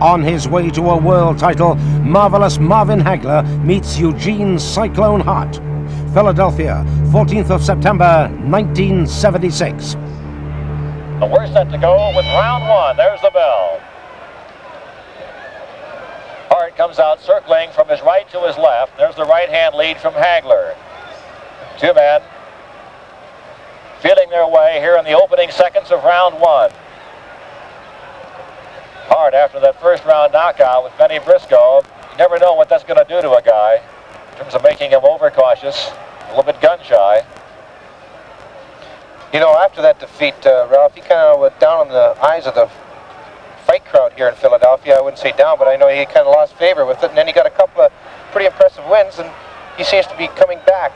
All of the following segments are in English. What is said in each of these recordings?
On his way to a world title, marvelous Marvin Hagler meets Eugene Cyclone Hart. Philadelphia, 14th of September, 1976. We're set to go with round one. There's the bell. Hart comes out circling from his right to his left. There's the right-hand lead from Hagler. Two men feeling their way here in the opening seconds of round one. Hart, after that first round knockout with Benny Briscoe, you never know what that's going to do to a guy in terms of making him overcautious, a little bit gun-shy. You know, after that defeat, Ralph, he kind of went down on the eyes of the fight crowd here in Philadelphia. I wouldn't say down, but I know he kind of lost favor with it. And then he got a couple of pretty impressive wins, and he seems to be coming back,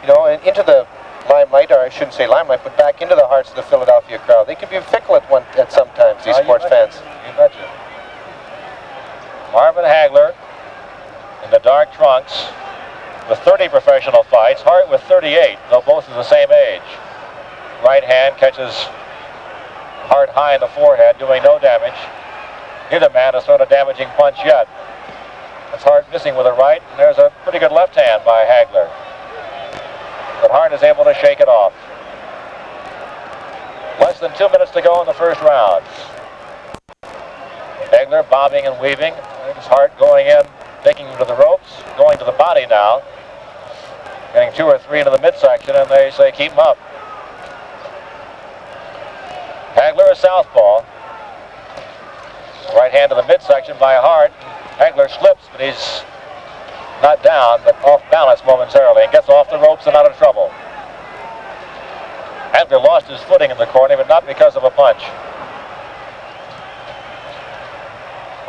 you know, into the limelight, or I shouldn't say limelight, but back into the hearts of the Philadelphia crowd. They can be fickle at sometimes, these sports fans. You betcha. Marvin Hagler in the dark trunks with 30 professional fights. Hart with 38, though both are the same age. Right hand catches Hart high in the forehead, doing no damage. Neither man has thrown a damaging punch yet. That's Hart missing with a right, and there's a pretty good left hand by Hagler. But Hart is able to shake it off. Less than 2 minutes to go in the first round. Hagler bobbing and weaving. There's Hart going in, taking him to the ropes, going to the body now. Getting 2 or 3 into the midsection, and they say keep him up. Hagler is southpaw. Right hand to the midsection by Hart. Hagler slips, but he's not down, but off balance momentarily, and gets off the ropes and out of trouble. Hagler lost his footing in the corner, but not because of a punch.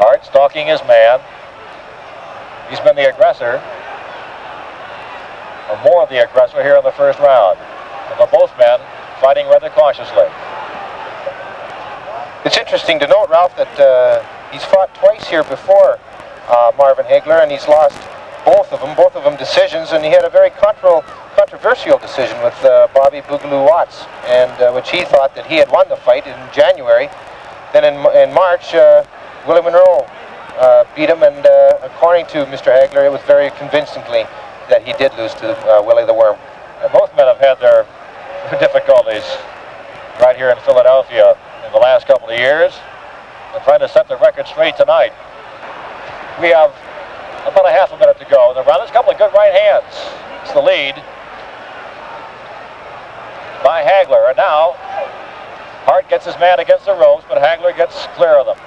Hart stalking his man. He's been the aggressor, or more of the aggressor here in the first round. And both men fighting rather cautiously. It's interesting to note, Ralph, that he's fought twice here before Marvin Hagler, and he's lost both of them decisions, and he had a very controversial decision with Bobby Boogaloo Watts, and which he thought that he had won the fight in January. Then in March, Willie Monroe beat him, and according to Mr. Hagler, it was very convincingly that he did lose to Willie the Worm. And both men have had their difficulties right here in Philadelphia in the last couple of years. They're trying to set the record straight tonight. We have about a half a minute to go in the round. There's a couple of good right hands. It's the lead by Hagler. And now Hart gets his man against the ropes, but Hagler gets clear of them.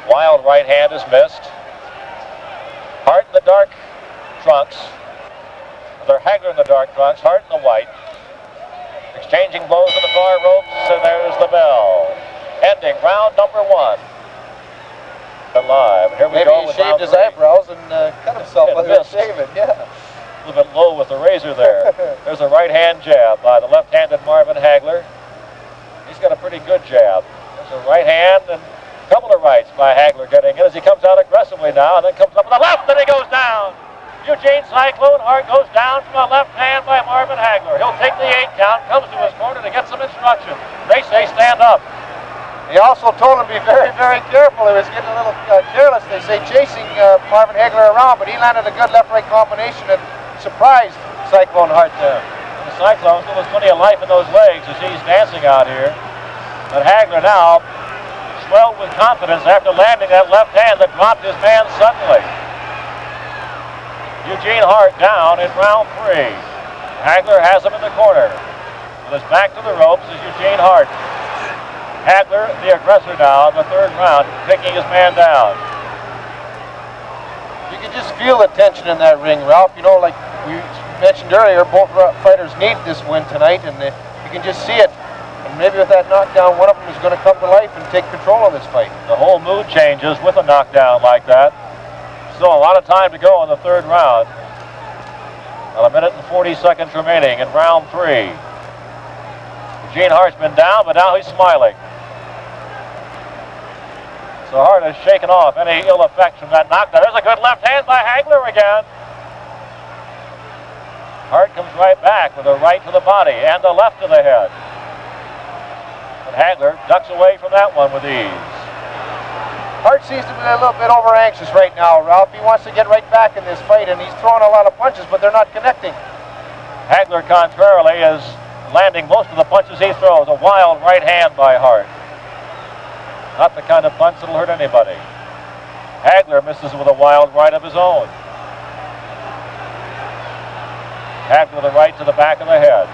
Wild right hand is missed. Hart in the dark trunks. They're Hagler in the dark trunks, Hart in the white. Exchanging blows on the far ropes, and there's the bell. Ending round number one. Live. Here we go. Maybe he shaved his eyebrows and cut himself with that shaving. Yeah. A little bit low with the razor there. There's a right hand jab by the left-handed Marvin Hagler. He's got a pretty good jab. There's a right hand and a couple of rights by Hagler getting in as he comes out aggressively now, and then comes up with the left, and he goes down. Eugene Cyclone Hart goes down from a left hand by Marvin Hagler. He'll take the 8 count, comes to his corner to get some instruction. They say stand up. He also told him to be very, very careful. He was getting a little careless, they say, chasing Marvin Hagler around, but he landed a good left-right combination that surprised Cyclone Hart there. The Cyclone still has plenty of life in those legs as he's dancing out here. But Hagler now swelled with confidence after landing that left hand that dropped his man suddenly. Eugene Hart down in round 3. Hagler has him in the corner. With his back to the ropes is Eugene Hart. Hagler, the aggressor now in the third round, taking his man down. You can just feel the tension in that ring, Ralph. You know, like we mentioned earlier, both fighters need this win tonight, and you can just see it. And maybe with that knockdown, one of them is going to come to life and take control of this fight. The whole mood changes with a knockdown like that. Still a lot of time to go in the third round. About 1 minute and 40 seconds remaining in round 3. Eugene Hart's been down, but now he's smiling. So Hart has shaken off any ill effects from that knockdown. There's a good left hand by Hagler again. Hart comes right back with a right to the body and a left to the head. But Hagler ducks away from that one with ease. Hart seems to be a little bit over anxious right now, Ralph. He wants to get right back in this fight, and he's throwing a lot of punches, but they're not connecting. Hagler, contrarily, is landing most of the punches he throws. A wild right hand by Hart. Not the kind of punch that'll hurt anybody. Hagler misses with a wild right of his own. Hagler the right to the back of the head.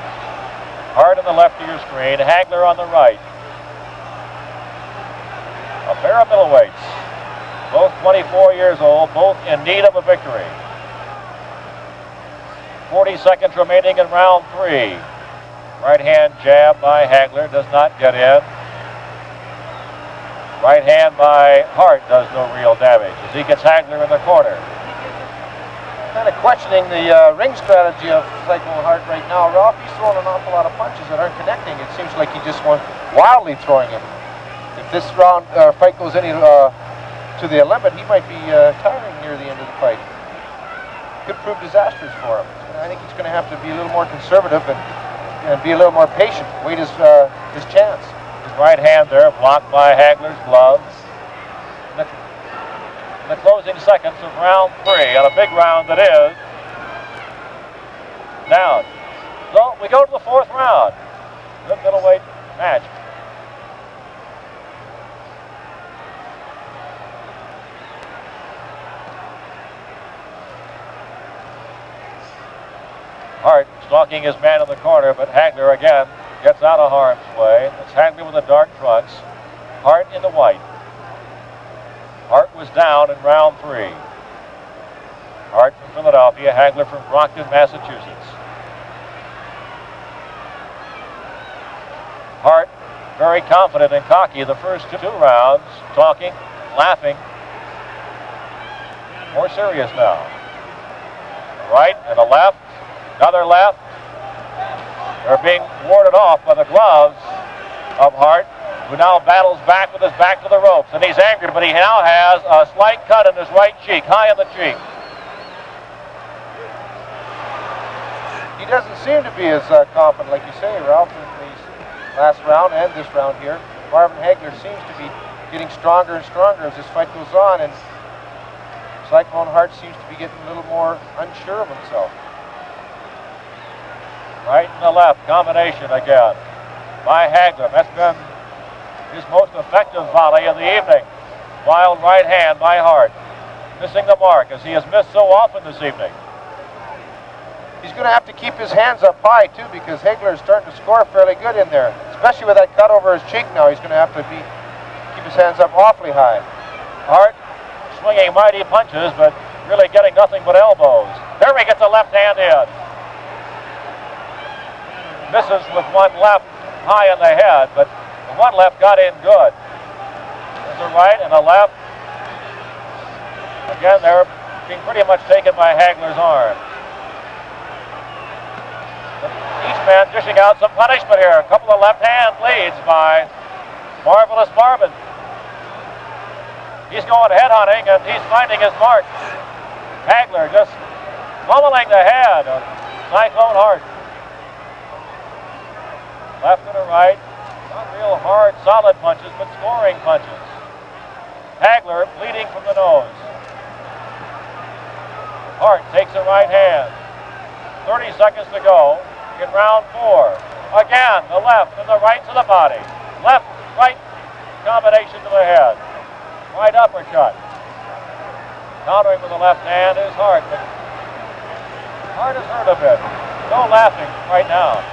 Hart on the left of your screen, Hagler on the right. A pair of middleweights, both 24 years old, both in need of a victory. 40 seconds remaining in round 3. Right hand jab by Hagler does not get in. Right hand by Hart does no real damage as he gets Hagler in the corner. Kind of questioning the ring strategy of Cyclone Hart right now, Ralph. He's throwing an awful lot of punches that aren't connecting. It seems like he just wants wildly throwing them. If this round fight goes any to the limit, he might be tiring near the end of the fight. Could prove disastrous for him. I think he's going to have to be a little more conservative and be a little more patient. Wait his chance. His right hand there blocked by Hagler's gloves. In the closing seconds of round 3, on a big round that is. Now, so we go to the 4th round. Good middleweight match. Hart stalking his man in the corner, but Hagler again gets out of harm's way. It's Hagler with the dark trunks, Hart in the white. Hart was down in round 3. Hart from Philadelphia, Hagler from Brockton, Massachusetts. Hart very confident and cocky the first 2 rounds, talking, laughing. More serious now. Right and a left. Another left. They're being warded off by the gloves of Hart, who now battles back with his back to the ropes. And he's angry, but he now has a slight cut in his right cheek, high in the cheek. He doesn't seem to be as confident, like you say, Ralph, in the last round and this round here. Marvin Hagler seems to be getting stronger and stronger as this fight goes on, and Cyclone Hart seems to be getting a little more unsure of himself. Right and the left combination again by Hagler. That's been his most effective volley of the evening. Wild right hand by Hart. Missing the mark as he has missed so often this evening. He's going to have to keep his hands up high too, because Hagler is starting to score fairly good in there. Especially with that cut over his cheek now, he's going to have to keep his hands up awfully high. Hart swinging mighty punches, but really getting nothing but elbows. There he gets a left hand in. Misses with one left high in the head, but the one left got in good. There's a right and a left. Again, they're being pretty much taken by Hagler's arm. Each man dishing out some punishment here. A couple of left hand leads by Marvelous Marvin. He's going head hunting and he's finding his mark. Hagler just pummeling the head of Cyclone Hart. Left and a right, not real hard, solid punches, but scoring punches. Hagler bleeding from the nose. Hart takes a right hand. 30 seconds to go in round 4. Again, the left and the right to the body. Left, right combination to the head. Right uppercut. Countering with the left hand is Hart, but Hart is hurt a bit. No laughing right now.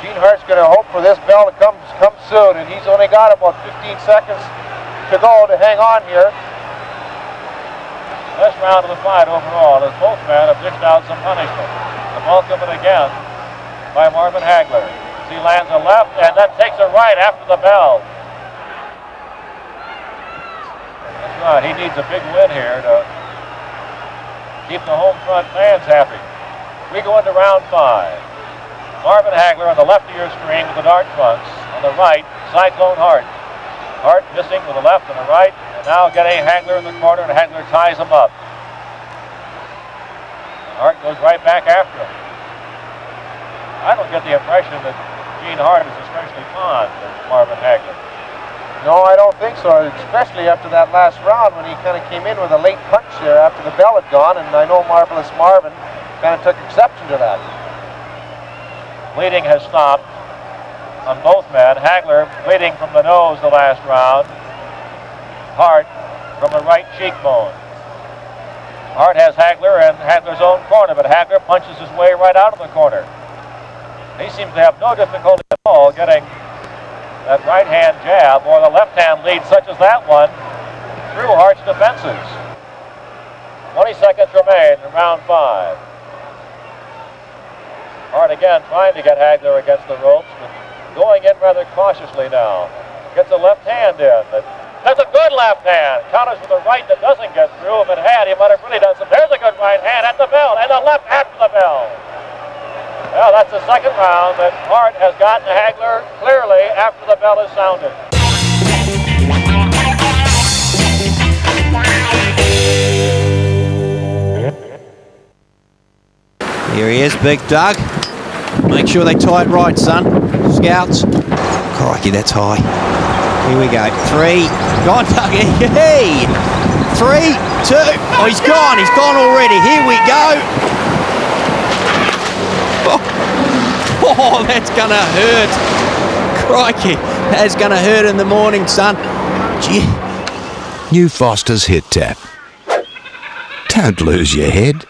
Gene Hart's going to hope for this bell to come soon, and he's only got about 15 seconds to go to hang on here. Best round of the fight overall, as both men have dished out some punishment. The bulk of it again by Marvin Hagler. He lands a left and then takes a right after the bell. That's right, he needs a big win here to keep the home front fans happy. We go into round 5. Marvin Hagler on the left of your screen with the dark trunks. On the right, Cyclone Hart. Hart missing with a left and a right, and now getting Hagler in the corner, and Hagler ties him up. Hart goes right back after him. I don't get the impression that Gene Hart is especially fond of Marvin Hagler. No, I don't think so, especially after that last round when he kind of came in with a late punch there after the bell had gone, and I know Marvelous Marvin kind of took exception to that. Bleeding has stopped on both men. Hagler bleeding from the nose the last round. Hart from the right cheekbone. Hart has Hagler in Hagler's own corner, but Hagler punches his way right out of the corner. He seems to have no difficulty at all getting that right-hand jab or the left-hand lead such as that one through Hart's defenses. 20 seconds remain in round 5. Hart again trying to get Hagler against the ropes, but going in rather cautiously now. Gets a left hand in. That's a good left hand. Counters with a right that doesn't get through. If it had, he might have really done some. There's a good right hand at the bell, and the left after the bell. Well, that's the second round that Hart has gotten Hagler clearly after the bell is sounded. Here he is, Big Doug. Make sure they tie it right, son. Scouts. Crikey, that's high. Here we go. 3. Gone, Dougie. Hey! 3, 2. Oh, he's gone. He's gone already. Here we go. Oh, that's gonna hurt. Crikey, that's gonna hurt in the morning, son. Gee. New Foster's Hit Tap. Don't lose your head.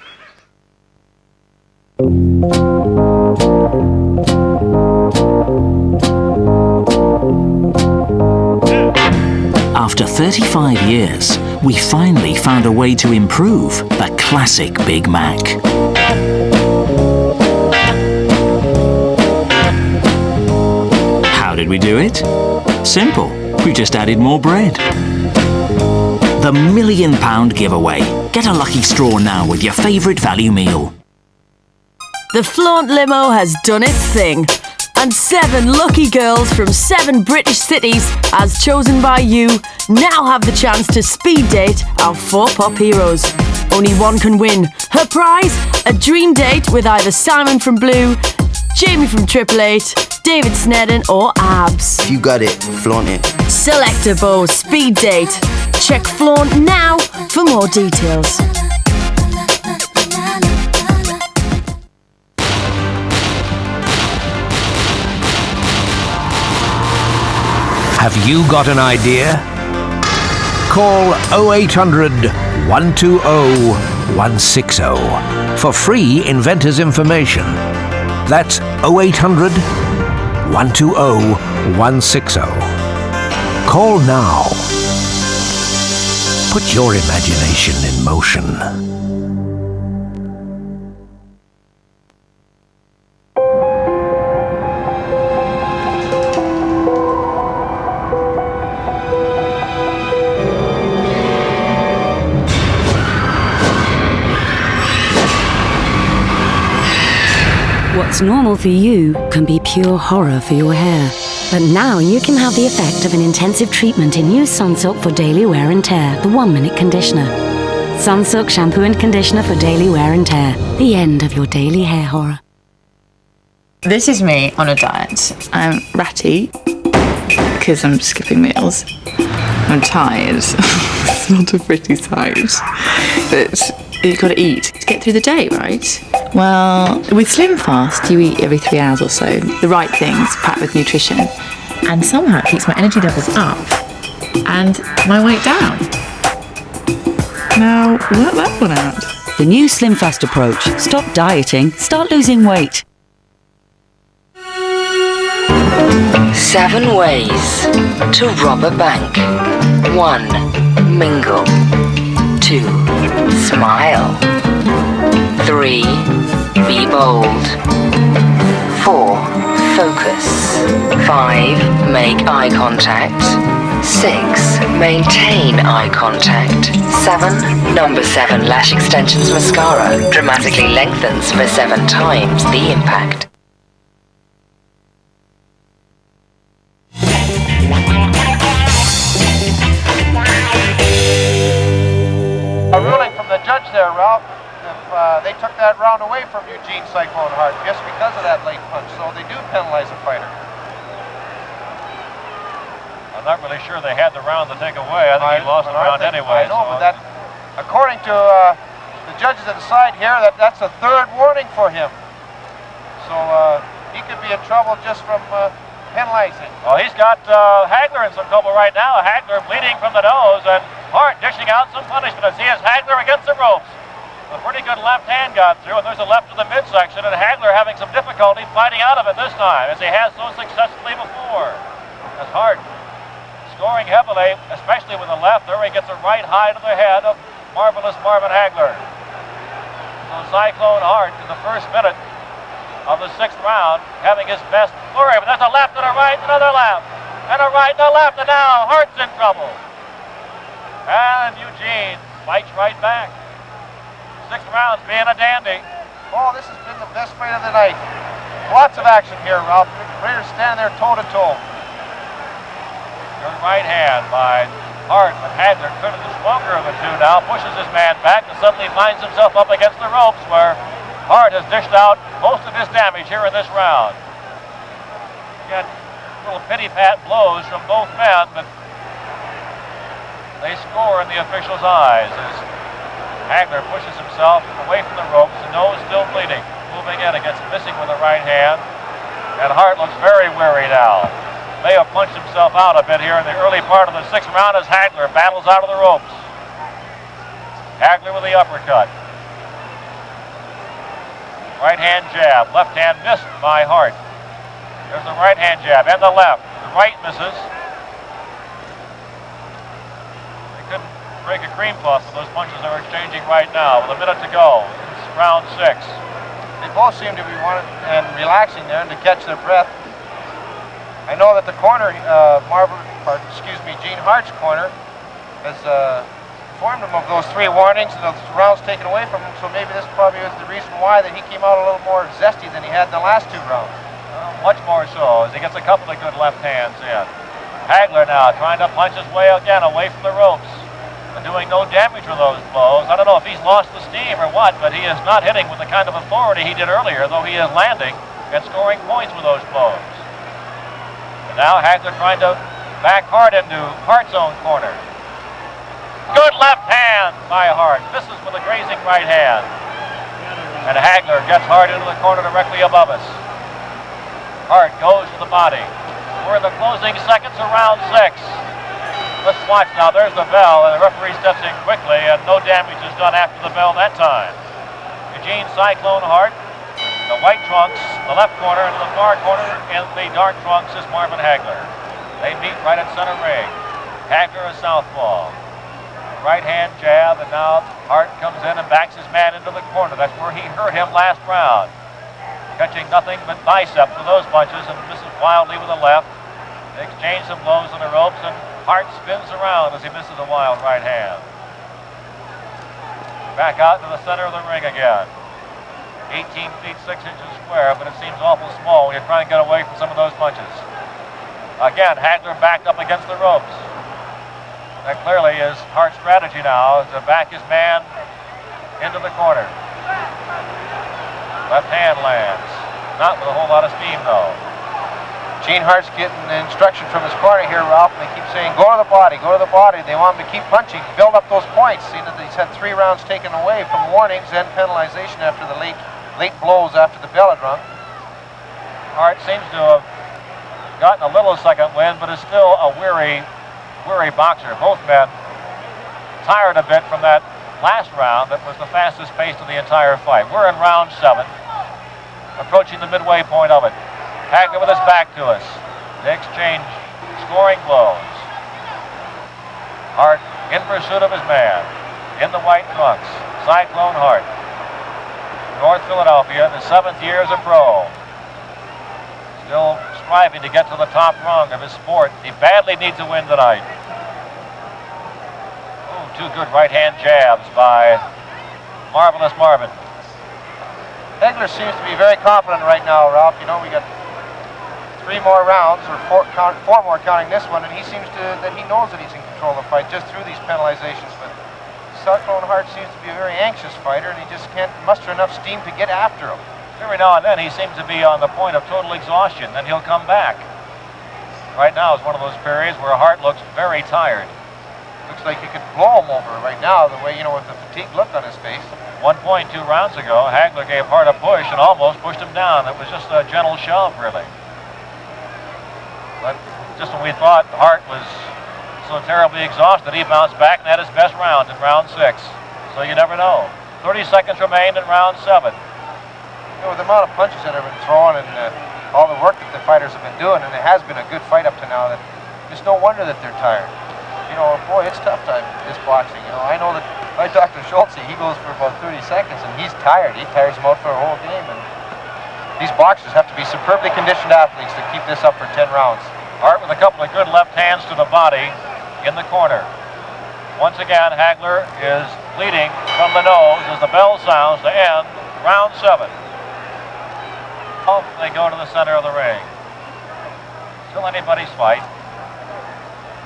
After 35 years, we finally found a way to improve the classic Big Mac. How did we do it? Simple. We just added more bread. The £1 million giveaway. Get a lucky straw now with your favourite value meal. The Flaunt Limo has done its thing. And 7 lucky girls from 7 British cities, as chosen by you, now have the chance to speed date our 4 pop heroes. Only one can win. Her prize? A dream date with either Simon from Blue, Jamie from 888, David Snedden or Abs. If you got it, flaunt it. Select a Bow speed date. Check Flaunt now for more details. Have you got an idea? Call 0800 120 160 for free inventor's information. That's 0800 120 160. Call now. Put your imagination in motion. What's normal for you can be pure horror for your hair. But now you can have the effect of an intensive treatment in new Sunsilk for daily wear and tear, the 1-minute conditioner. Sunsilk shampoo and conditioner for daily wear and tear, the end of your daily hair horror. This is me on a diet. I'm ratty because I'm skipping meals. I'm tired. It's not a pretty sight, but you've got to eat to get through the day, right? Well, with Slim Fast, you eat every 3 hours or so. The right things, packed with nutrition. And somehow it keeps my energy levels up and my weight down. Now, work that one out. The new Slim Fast approach. Stop dieting, start losing weight. 7 ways to rob a bank. 1. Mingle. 2. Smile. 3. Be bold. 4. Focus. 5. Make eye contact. 6. Maintain eye contact. 7. Number 7 Lash Extensions Mascara dramatically lengthens for 7 times the impact. A ruling from the judge there, Ralph. If they took that round away from Eugene Cyclone Hart just because of that late punch, so they do penalize a fighter. A I'm not really sure they had the round to take away. I think he lost the round anyway. I know, but that, according to the judges that decide here, that's a third warning for him. So he could be in trouble just from penalizing. Well, he's got Hagler in some trouble right now. Hagler bleeding from the nose, and Hart dishing out some punishment as he has Hagler against the ropes. A pretty good left hand got through, and there's a left to the midsection, and Hagler having some difficulty fighting out of it this time, as he has so successfully before. As Hart scoring heavily, especially with the left. There he gets a right high to the head of marvelous Marvin Hagler. So Cyclone Hart in the first minute of the 6th round having his best flurry, but there's a left and a right, another left, and a right and a left, and now Hart's in trouble. And Eugene fights right back. 6th round's being a dandy. Oh, this has been the best fight of the night. Lots of action here, Ralph. Raiders stand there toe-to-toe. Good right hand by Hart, but Hagler, clearly the stronger of the two now, pushes his man back and suddenly finds himself up against the ropes where Hart has dished out most of his damage here in this round. Again, little pity-pat blows from both men, but they score in the official's eyes as Hagler pushes himself away from the ropes, the nose still bleeding, moving in against missing with the right hand, and Hart looks very weary now. May have punched himself out a bit here in the early part of the 6th round as Hagler battles out of the ropes. Hagler with the uppercut. Right hand jab, left hand missed by Hart. There's the right hand jab and the left. The right misses. They couldn't break a cream puff with those punches they're exchanging right now with a minute to go. It's round 6. They both seem to be wanting and relaxing there and to catch their breath. I know that the corner, Gene Hart's corner, has informed him of those 3 warnings and those rounds taken away from him, so maybe this probably is the reason why that he came out a little more zesty than he had in the last 2 rounds. Much more so, as he gets a couple of good left hands in. Hagler now trying to punch his way again away from the ropes and doing no damage with those blows. I don't know if he's lost the steam or what, but he is not hitting with the kind of authority he did earlier, though he is landing and scoring points with those blows. And now Hagler trying to back Hart into Hart's own corner. Good left hand by Hart. Misses with a grazing right hand. And Hagler gets Hart into the corner directly above us. Hart goes to the body. We're in the closing seconds of round 6. Let's watch now. There's the bell, and the referee steps in quickly, and no damage is done after the bell that time. Eugene Cyclone Hart. The white trunks, the left corner, and the far corner in the dark trunks is Marvin Hagler. They meet right at center ring. Hagler a southpaw. Right hand jab, and now Hart comes in and backs his man into the corner. That's where he hurt him last round. Catching nothing but biceps with those punches and misses wildly with the left. They exchange some blows on the ropes, and Hart spins around as he misses a wild right hand. Back out to the center of the ring again. 18 feet 6 inches square, but it seems awful small when you're trying to get away from some of those punches. Again, Hagler backed up against the ropes. That clearly is Hart's strategy now, is to back his man into the corner. Left hand lands. Not with a whole lot of steam, though. Gene Hart's getting instruction from his corner here, Ralph, and they keep saying, go to the body, go to the body. They want him to keep punching, build up those points. Seeing that he's had 3 rounds taken away from warnings and penalization after the late blows after the bell had rung. Hart seems to have gotten a little second wind, but is still a weary boxer. Both men tired a bit from that last round that was the fastest pace of the entire fight. We're in round 7, approaching the midway point of it. Hagler with his back to us. They exchange scoring blows. Hart in pursuit of his man. In the white trunks, Cyclone Hart. North Philadelphia, in the 7th year as a pro. Still striving to get to the top rung of his sport. He badly needs a win tonight. Ooh, 2 good right hand jabs by Marvelous Marvin. Hagler seems to be very confident right now, Ralph. You know, we got 3 more rounds, or 4 more counting this one, and he seems that he knows that he's in control of the fight just through these penalizations. But Cyclone Hart seems to be a very anxious fighter, and he just can't muster enough steam to get after him. Every now and then he seems to be on the point of total exhaustion, then he'll come back. Right now is one of those periods where Hart looks very tired. Looks like he could blow him over right now, the way, with the fatigue look on his face. 1.2 rounds ago, Hagler gave Hart a push and almost pushed him down. It was just a gentle shove, really. But just when we thought Hart was so terribly exhausted, he bounced back and had his best round in round 6. So you never know. 30 seconds remained in round 7. With the amount of punches that have been thrown and all the work that the fighters have been doing, and it has been a good fight up to now, that it's no wonder that they're tired. Boy, it's tough time, this boxing. I know that by Dr. Schultze, he goes for about 30 seconds, and he's tired. He tires him out for a whole game, and these boxers have to be superbly conditioned athletes to keep this up for 10 rounds. Hart with a couple of good left hands to the body in the corner. Once again, Hagler is bleeding from the nose as the bell sounds to end round 7. Off they go to the center of the ring. Still anybody's fight.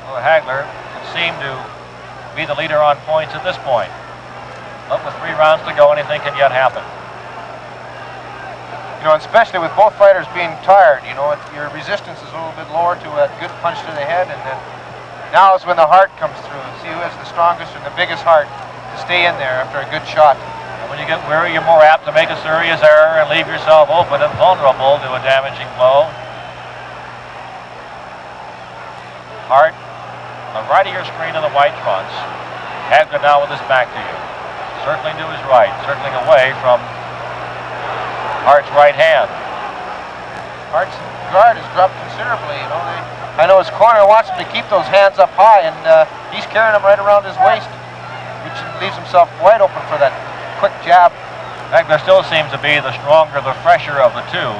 Well, Hagler can seem to be the leader on points at this point. But with 3 rounds to go, anything can yet happen. Especially with both fighters being tired, your resistance is a little bit lower to a good punch to the head, and then now is when the heart comes through. See who has the strongest and the biggest heart to stay in there after a good shot. And when you get weary, you're more apt to make a serious error and leave yourself open and vulnerable to a damaging blow. Hart, on the right of your screen in the white trunks. Hagler now with his back to you. Circling to his right, circling away from Hart's right hand. Hart's guard has dropped considerably, I know his corner wants him to keep those hands up high, and he's carrying them right around his waist, which leaves himself wide open for that quick jab. Hagler still seems to be the stronger, the fresher of the two.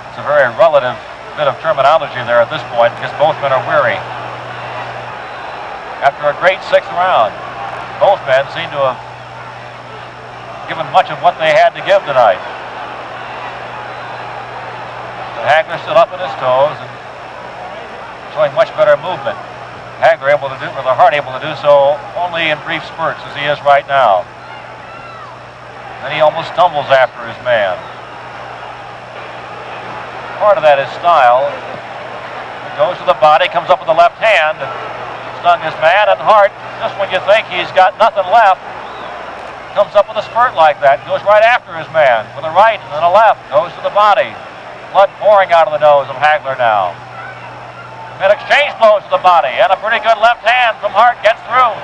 It's a very relative bit of terminology there at this point because both men are weary. After a great 6th round, both men seem to have given much of what they had to give tonight. But Hagler still up on his toes and showing much better movement. Hagler able to do, or the Hart able to do so only in brief spurts as he is right now. Then he almost stumbles after his man. Part of that is style. He goes to the body, comes up with the left hand, and stung his man, and Hart, just when you think he's got nothing left, comes up with a spurt like that, goes right after his man with a right and then a left, goes to the body. Blood pouring out of the nose of Hagler now. An exchange blows to the body, and a pretty good left hand from Hart gets through.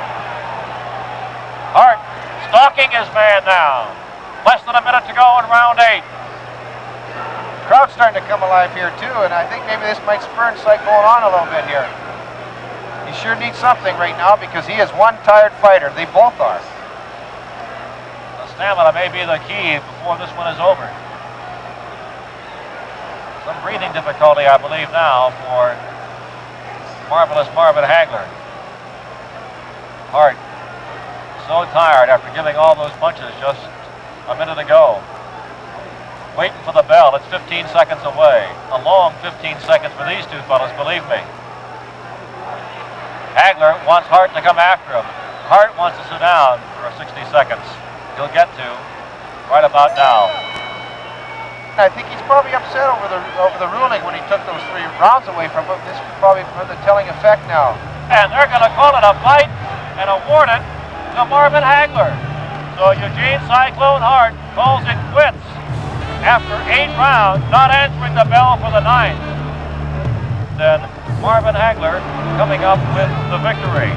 Hart stalking his man now. Less than a minute to go in round 8. Crowd's starting to come alive here too, and I think maybe this might spur Insight going on a little bit here. He sure needs something right now because he is one tired fighter. They both are. The stamina may be the key before this one is over. Some breathing difficulty, I believe, now for marvelous Marvin Hagler. Hart, so tired after giving all those punches just a minute ago. Waiting for the bell. It's 15 seconds away. A long 15 seconds for these two fellas, believe me. Hagler wants Hart to come after him. Hart wants to sit down for 60 seconds. He'll get to right about now. I think he's probably upset over the ruling when he took those 3 rounds away from him. This could probably have the telling effect now. And they're going to call it a fight and award it to Marvin Hagler. So Eugene Cyclone Hart calls it quits after 8 rounds, not answering the bell for the 9th. Then Marvin Hagler coming up with the victory.